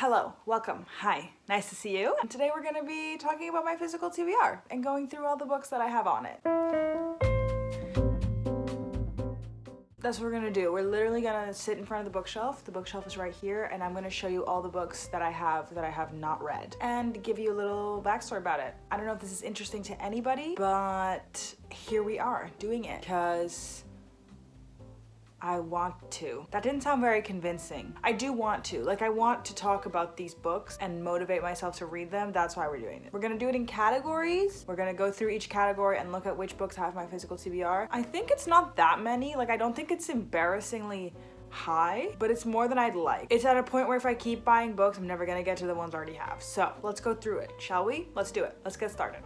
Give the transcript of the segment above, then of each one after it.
Hello, welcome, hi, nice to see you. And today we're gonna be talking about my physical TBR and going through all the books that I have on it. That's what we're gonna do. We're literally gonna sit in front of the bookshelf. The bookshelf is right here, and I'm gonna show you all the books that I have not read and give you a little backstory about it. I don't know if this is interesting to anybody, but here we are doing it because I want to. That didn't sound very convincing. I do want to. Like, I want to talk about these books and motivate myself to read them. That's why we're doing it. We're gonna do it in categories. We're gonna go through each category and look at which books have my physical TBR. I think it's not that many. Like, I don't think it's embarrassingly high, but it's more than I'd like. It's at a point where if I keep buying books, I'm never gonna get to the ones I already have. So let's go through it, shall we? Let's do it. Let's get started.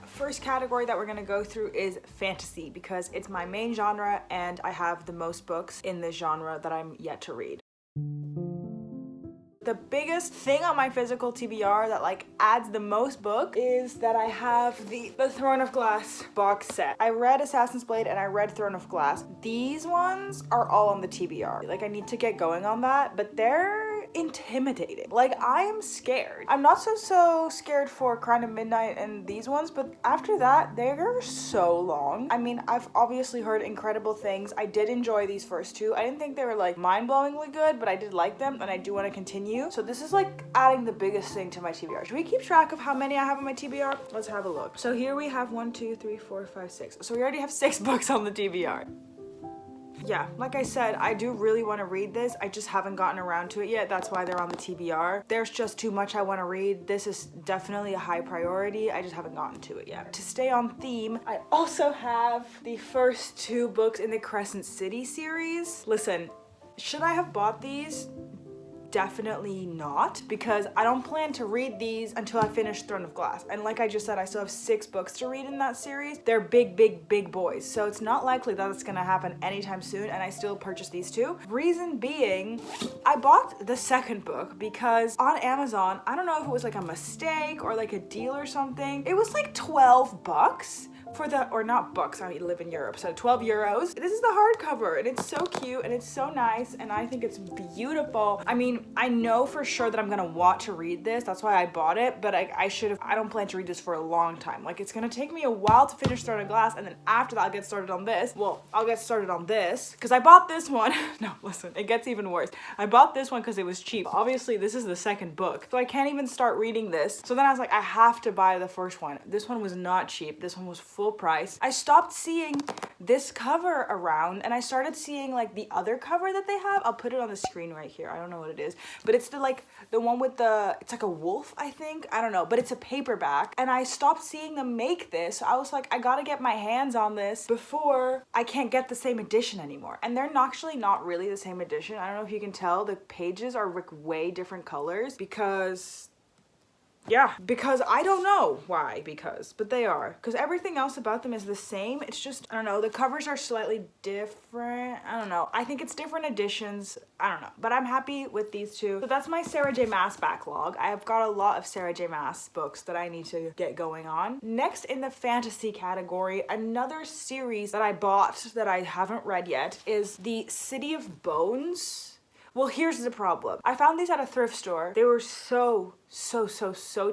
First category that we're gonna go through is fantasy because it's my main genre and I have the most books in this genre that I'm yet to read. The biggest thing on my physical TBR that like adds the most book is that I have the Throne of Glass box set. I read Assassin's Blade and I read Throne of Glass. These ones are all on the TBR. Like, I need to get going on that, but they're intimidating. Like, I am scared. I'm not so scared for Crown of Midnight and these ones, but after that, they're so long. I mean, I've obviously heard incredible things. I did enjoy these first two. I didn't think they were like mind-blowingly good, but I did like them and I do want to continue. So this is like adding the biggest thing to my TBR. Should we keep track of how many I have on my TBR? Let's have a look. So here we have 1, 2, 3, 4, 5, 6. So we already have 6 books on the TBR. Yeah, like I said, I do really want to read this. I just haven't gotten around to it yet. That's why they're on the TBR. There's just too much I want to read. This is definitely a high priority. I just haven't gotten to it yet. To stay on theme, I also have the first 2 books in the Crescent City series. Listen, should I have bought these? Definitely not, because I don't plan to read these until I finish Throne of Glass. And like I just said, I still have 6 books to read in that series. They're big boys, so it's not likely that it's gonna happen anytime soon, and I still purchased these 2. Reason being, I bought the second book because on Amazon, I don't know if it was like a mistake or like a deal or something, it was like 12 bucks for the, or not bucks, I live in Europe, so 12 euros. This is the hardcover and it's so cute and it's so nice and I think it's beautiful. I mean, I know for sure that I'm gonna want to read this, that's why I bought it, but I don't plan to read this for a long time. Like, it's gonna take me a while to finish Throne of Glass, and then after that I'll get started on this. Well, I'll get started on this because I bought this one. No, listen, it gets even worse. I bought this one because it was cheap. Obviously, this is the second book, so I can't even start reading this. So then I was like, I have to buy the first one. This one was not cheap. This one was full price. I stopped seeing this cover around and I started seeing like the other cover that they have. I'll put it on the screen right here. I don't know what it is, but it's the one with the, it's like a wolf, I think. I don't know, but it's a paperback and I stopped seeing them make this. So I was like, I gotta get my hands on this before I can't get the same edition anymore. And they're actually not really the same edition. I don't know if you can tell, the pages are like way different colors because I don't know why, but they are. Because everything else about them is the same. It's just, I don't know, the covers are slightly different. I don't know. I think it's different editions. I don't know. But I'm happy with these 2. So that's my Sarah J. Maas backlog. I have got a lot of Sarah J. Maas books that I need to get going on. Next in the fantasy category, another series that I bought that I haven't read yet is the City of Bones. Well, here's the problem. I found these at a thrift store. They were so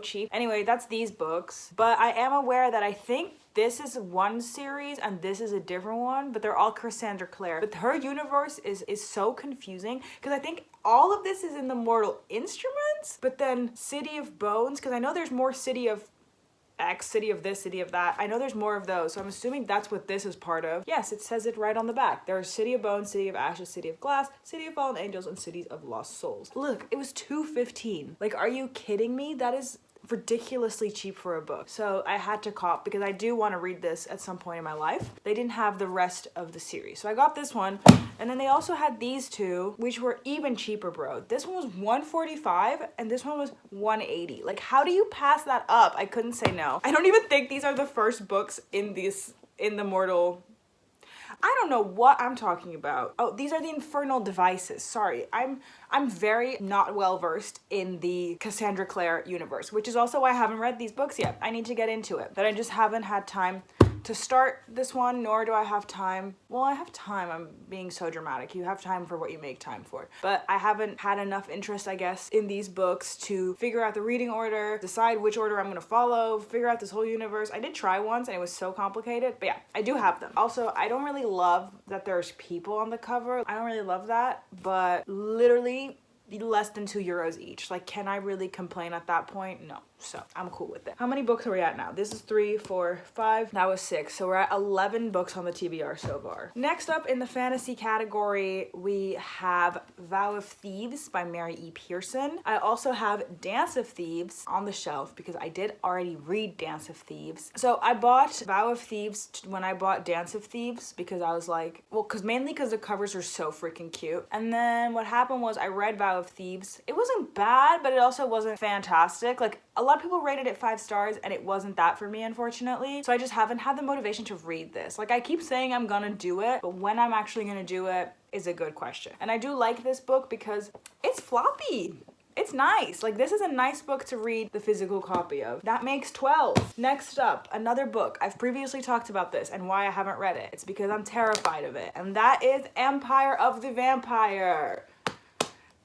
cheap. Anyway, that's these books. But I am aware that I think this is one series and this is a different one, but they're all Cassandra Clare. But her universe is so confusing because I think all of this is in the Mortal Instruments, but then City of Bones, because I know there's more City of X, City of this, City of that. I know there's more of those, so I'm assuming that's what this is part of. Yes, it says it right on the back. There's City of Bones, City of Ashes, City of Glass, City of Fallen Angels, and Cities of Lost Souls. Look, it was $2.15. Like, are you kidding me? That is ridiculously cheap for a book. So I had to cop because I do want to read this at some point in my life. They didn't have the rest of the series. So I got this one, and then they also had these 2, which were even cheaper, bro. This one was $145 and this one was $180. Like, how do you pass that up? I couldn't say no. I don't even think these are the first books in the Mortal. I don't know what I'm talking about. Oh, these are the Infernal Devices. Sorry, I'm very not well versed in the Cassandra Clare universe, which is also why I haven't read these books yet. I need to get into it, but I just haven't had time to start this one, nor do I have time. Well, I have time. I'm being so dramatic. You have time for what you make time for. But I haven't had enough interest, I guess, in these books to figure out the reading order, decide which order I'm gonna follow, figure out this whole universe. I did try once and it was so complicated, but yeah, I do have them. Also, I don't really love that there's people on the cover. I don't really love that, but literally less than €2 each. Like, can I really complain at that point? No. So I'm cool with it. How many books are we at now? This is 3, 4, 5. That was 6. So we're at 11 books on the TBR so far. Next up in the fantasy category, we have Vow of Thieves by Mary E. Pearson. I also have Dance of Thieves on the shelf because I did already read Dance of Thieves. So I bought Vow of Thieves when I bought Dance of Thieves because I was like, well, mainly because the covers are so freaking cute. And then what happened was I read Vow of Thieves. It wasn't bad, but it also wasn't fantastic. Like, a lot of people rated it 5 stars and it wasn't that for me, unfortunately. So I just haven't had the motivation to read this. Like, I keep saying I'm gonna do it, but when I'm actually gonna do it is a good question. And I do like this book because it's floppy. It's nice. Like, this is a nice book to read the physical copy of. That makes 12. Next up, another book. I've previously talked about this and why I haven't read it. It's because I'm terrified of it. And that is Empire of the Vampire.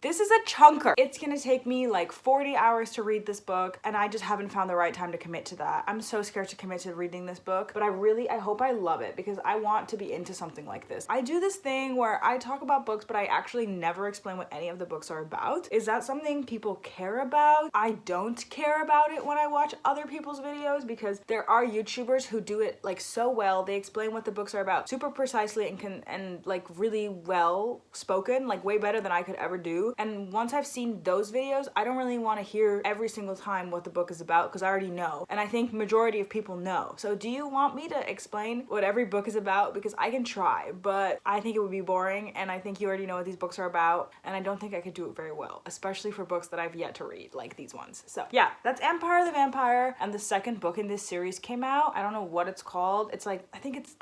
This is a chunker. It's gonna take me like 40 hours to read this book, and I just haven't found the right time to commit to that. I'm so scared to commit to reading this book, but I hope I love it because I want to be into something like this. I do this thing where I talk about books, but I actually never explain what any of the books are about. Is that something people care about? I don't care about it when I watch other people's videos because there are YouTubers who do it like so well. They explain what the books are about super precisely and like really well spoken, like way better than I could ever do. And once I've seen those videos, I don't really want to hear every single time what the book is about because I already know. And I think majority of people know. So do you want me to explain what every book is about? Because I can try, but I think it would be boring and I think you already know what these books are about and I don't think I could do it very well, especially for books that I've yet to read, like these ones. So yeah, that's Empire of the Vampire, and the second book in this series came out. I don't know what it's called. It's like, I think it's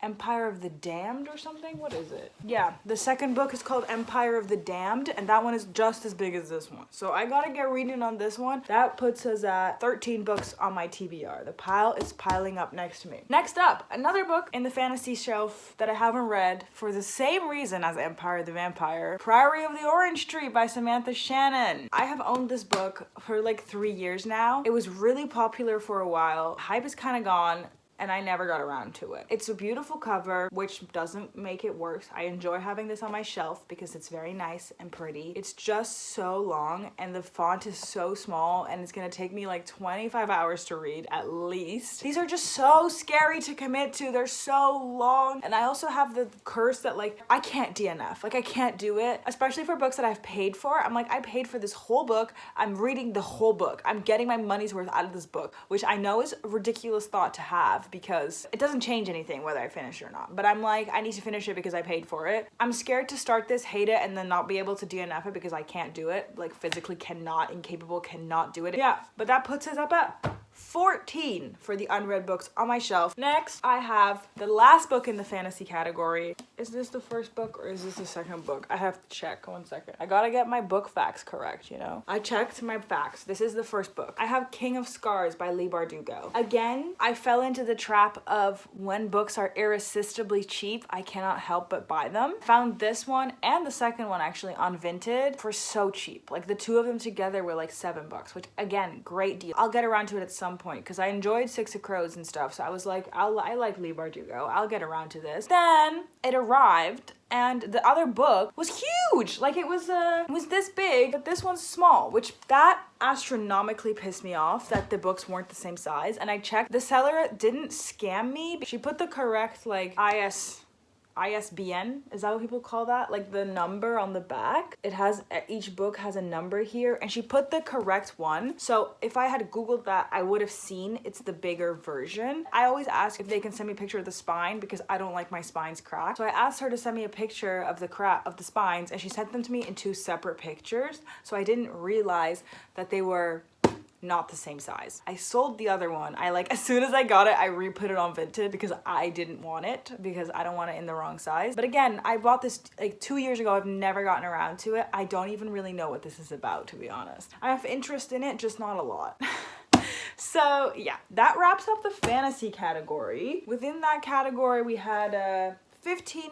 Empire of the Damned or something? What is it? Yeah, the second book is called Empire of the Damned, and that one is just as big as this one. So I gotta get reading on this one. That puts us at 13 books on my TBR. The pile is piling up next to me. Next up, another book in the fantasy shelf that I haven't read for the same reason as Empire of the Vampire, Priory of the Orange Tree by Samantha Shannon. I have owned this book for like 3 years now. It was really popular for a while. Hype is kind of gone, and I never got around to it. It's a beautiful cover, which doesn't make it worse. I enjoy having this on my shelf because it's very nice and pretty. It's just so long and the font is so small and it's gonna take me like 25 hours to read at least. These are just so scary to commit to. They're so long. And I also have the curse that like, I can't DNF. Like, I can't do it, especially for books that I've paid for. I'm like, I paid for this whole book. I'm reading the whole book. I'm getting my money's worth out of this book, which I know is a ridiculous thought to have because it doesn't change anything whether I finish it or not. But I'm like, I need to finish it because I paid for it. I'm scared to start this, hate it, and then not be able to DNF it because I can't do it. Like, physically cannot, incapable, cannot do it. Yeah, but that puts us up at 14 for the unread books on my shelf. Next, I have the last book in the fantasy category. Is this the first book or is this the second book? I have to check. 1 second. I gotta get my book facts correct, you know? I checked my facts. This is the first book. I have King of Scars by Leigh Bardugo. Again, I fell into the trap of when books are irresistibly cheap, I cannot help but buy them. Found this one and the second one actually on Vinted for so cheap. Like, the two of them together were like $7, which again, great deal. I'll get around to it at some point because I enjoyed Six of Crows and stuff, so I was like, I like Leigh Bardugo, I'll get around to this. Then it arrived and the other book was huge. Like, it was this big, but this one's small, which that astronomically pissed me off that the books weren't the same size. And I checked, the seller didn't scam me. She put the correct like ISBN, is that what people call that? Like the number on the back. It has, each book has a number here, and she put the correct one. So if I had Googled that, I would have seen it's the bigger version. I always ask if they can send me a picture of the spine because I don't like my spines cracked. So I asked her to send me a picture of the spines, and she sent them to me in 2 separate pictures. So I didn't realize that they were not the same size. I sold the other one. As soon as I got it, I re-put it on Vinted because I didn't want it, because I don't want it in the wrong size. But again, I bought this like 2 years ago. I've never gotten around to it. I don't even really know what this is about, to be honest. I have interest in it, just not a lot. So yeah, that wraps up the fantasy category. Within that category, we had 15?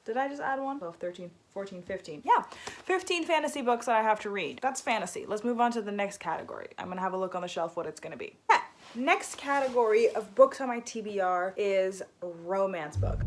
Did I just add one? 12, 13, 14, 15. Yeah, 15 fantasy books that I have to read. That's fantasy. Let's move on to the next category. I'm gonna have a look on the shelf what it's gonna be. Yeah. Next category of books on my TBR is romance book.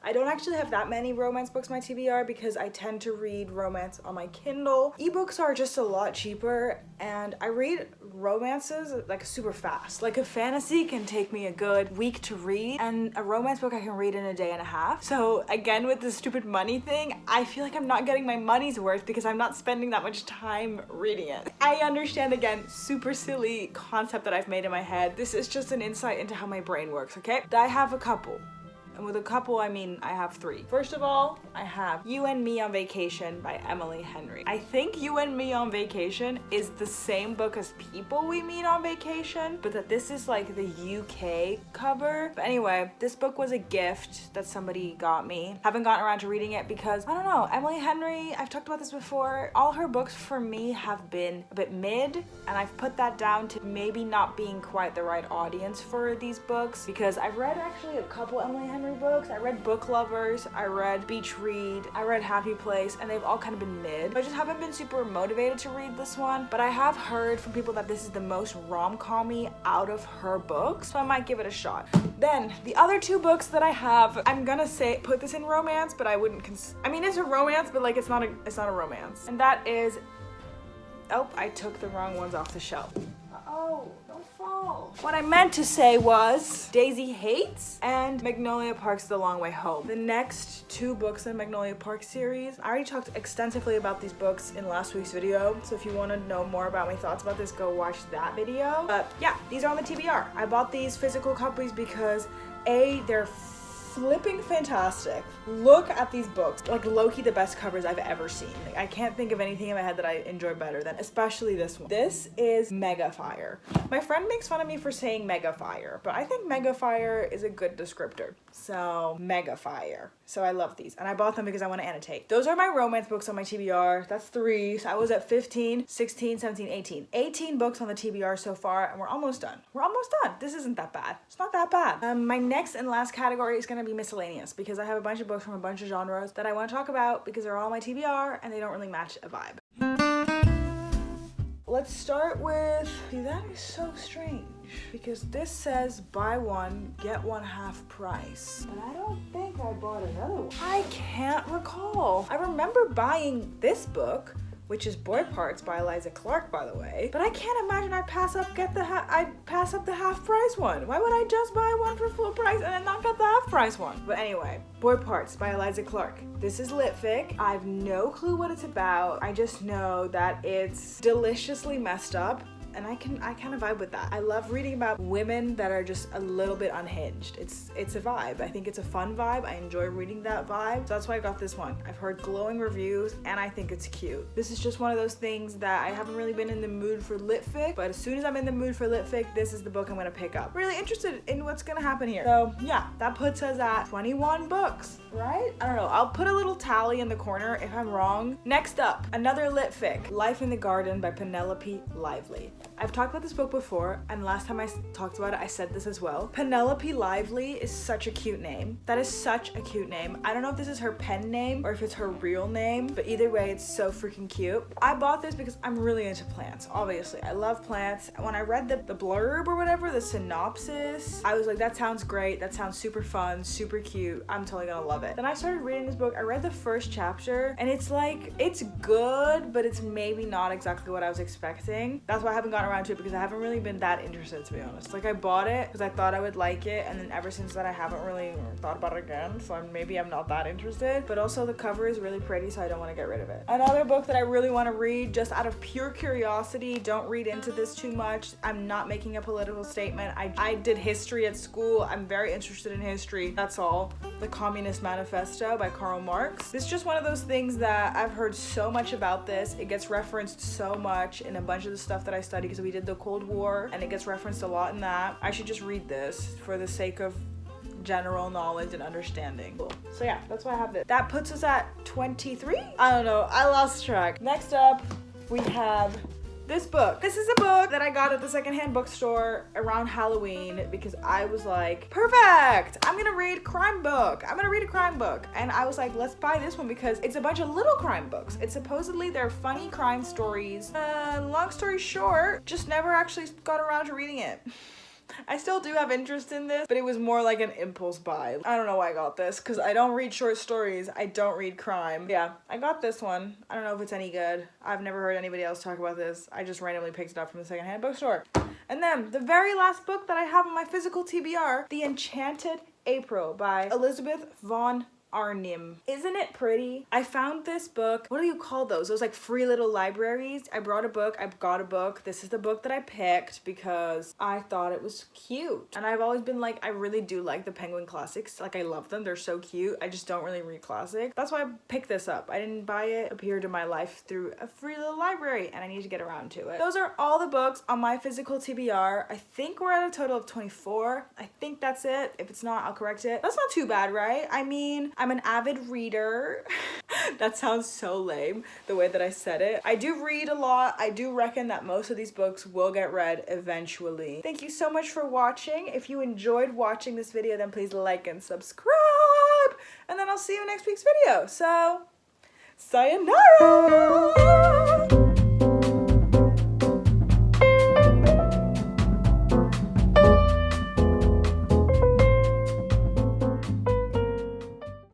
I don't actually have that many romance books on my TBR because I tend to read romance on my Kindle. Ebooks are just a lot cheaper and I read romances like super fast. Like a fantasy can take me a good week to read and a romance book I can read in a day and a half. So again, with this stupid money thing, I feel like I'm not getting my money's worth because I'm not spending that much time reading it. I understand, again, super silly concept that I've made in my head. This is just an insight into how my brain works, okay? I have a couple. And with a couple, I mean, I have three. First of all, I have You and Me on Vacation by Emily Henry. I think You and Me on Vacation is the same book as People We Meet on Vacation, but that this is like the UK cover. But anyway, this book was a gift that somebody got me. Haven't gotten around to reading it because, I don't know, Emily Henry, I've talked about this before, all her books for me have been a bit mid, and I've put that down to maybe not being quite the right audience for these books because I've read actually a couple Emily Henry books. I read Book Lovers, I read Beach Read, I read Happy Place, and they've all kind of been mid. I just haven't been super motivated to read this one, but I have heard from people that this is the most rom-com-y out of her books, so I might give it a shot. Then, the other two books that I have, I'm gonna say, put this in romance, but I wouldn't I mean, it's a romance, but like, it's not a romance. And that is, oh, I took the wrong ones off the shelf. Oh, don't fall. What I meant to say was Daisy Hates and Magnolia Park's The Long Way Home. The next two books in Magnolia Park series, I already talked extensively about these books in last week's video, so if you want to know more about my thoughts about this, go watch that video. But yeah, these are on the TBR. I bought these physical copies because A, they're flipping fantastic. Look at these books. Like low-key the best covers I've ever seen. Like, I can't think of anything in my head that I enjoy better than especially this one. This is Mega Fire. My friend makes fun of me for saying Mega Fire, but I think Mega Fire is a good descriptor. So Mega Fire. So I love these and I bought them because I want to annotate. Those are my romance books on my TBR. That's 3. So I was at 15, 16, 17, 18. 18 books on the TBR so far and we're almost done. We're almost done. This isn't that bad. It's not that bad. My next and last category is going to be miscellaneous because I have a bunch of books from a bunch of genres that I want to talk about because they're all on my TBR and they don't really match a vibe. Let's start with, see, that is so strange because this says buy one, get one half price. But I don't think I bought another one. I can't recall. I remember buying this book, which is Boy Parts by Eliza Clark, by the way. But I can't imagine I'd pass up the half price one. Why would I just buy one for full price and then not get the half price one? But anyway, Boy Parts by Eliza Clark. This is lit fic. I have no clue what it's about. I just know that it's deliciously messed up. And I kind of vibe with that. I love reading about women that are just a little bit unhinged. It's a vibe. I think it's a fun vibe. I enjoy reading that vibe. So that's why I got this one. I've heard glowing reviews and I think it's cute. This is just one of those things that I haven't really been in the mood for lit fic, but as soon as I'm in the mood for lit fic, this is the book I'm gonna pick up. Really interested in what's gonna happen here. So yeah, that puts us at 21 books, right? I don't know. I'll put a little tally in the corner if I'm wrong. Next up, another lit fic, Life in the Garden by Penelope Lively. I've talked about this book before, and last time I talked about it, I said this as well. Penelope Lively is such a cute name. That is such a cute name. I don't know if this is her pen name or if it's her real name, but either way, it's so freaking cute. I bought this because I'm really into plants, obviously. I love plants. When I read the blurb or whatever, the synopsis, I was like, that sounds great. That sounds super fun, super cute. I'm totally gonna love it. Then I started reading this book. I read the first chapter, and it's like, it's good, but it's maybe not exactly what I was expecting. That's why I haven't gotten around to it because I haven't really been that interested, to be honest. Like, I bought it because I thought I would like it, and then ever since that I haven't really thought about it again, so maybe I'm not that interested. But also the cover is really pretty, so I don't want to get rid of it. Another book that I really want to read just out of pure curiosity, don't read into this too much, I'm not making a political statement. I did history at school. I'm very interested in history. That's all. The Communist Manifesto by Karl Marx. This is just one of those things that I've heard so much about this. It gets referenced so much in a bunch of the stuff that I study because we did the Cold War and it gets referenced a lot in that. I should just read this for the sake of general knowledge and understanding. Cool. So yeah, that's why I have this. That puts us at 23? I don't know. I lost track. Next up, we have this book. This is a book that I got at the secondhand bookstore around Halloween because I was like, perfect, I'm gonna read crime book. I'm gonna read a crime book. And I was like, let's buy this one because it's a bunch of little crime books. It's supposedly they're funny crime stories. Long story short, just never actually got around to reading it. I still do have interest in this, but it was more like an impulse buy. I don't know why I got this, because I don't read short stories. I don't read crime. Yeah, I got this one. I don't know if it's any good. I've never heard anybody else talk about this. I just randomly picked it up from the secondhand bookstore. And then the very last book that I have on my physical TBR, The Enchanted April by Elizabeth Von Arnim. Isn't it pretty? I found this book. What do you call those? Those like free little libraries. I brought a book. I got a book. This is the book that I picked because I thought it was cute. And I've always been like, I really do like the Penguin classics. Like I love them. They're so cute. I just don't really read classics. That's why I picked this up. I didn't buy it. It appeared in my life through a free little library and I need to get around to it. Those are all the books on my physical TBR. I think we're at a total of 24. I think that's it. If it's not, I'll correct it. That's not too bad, right? I mean, I'm an avid reader. That sounds so lame, the way that I said it. I do read a lot. I do reckon that most of these books will get read eventually. Thank you so much for watching. If you enjoyed watching this video, then please like and subscribe. And then I'll see you in next week's video. So, sayonara!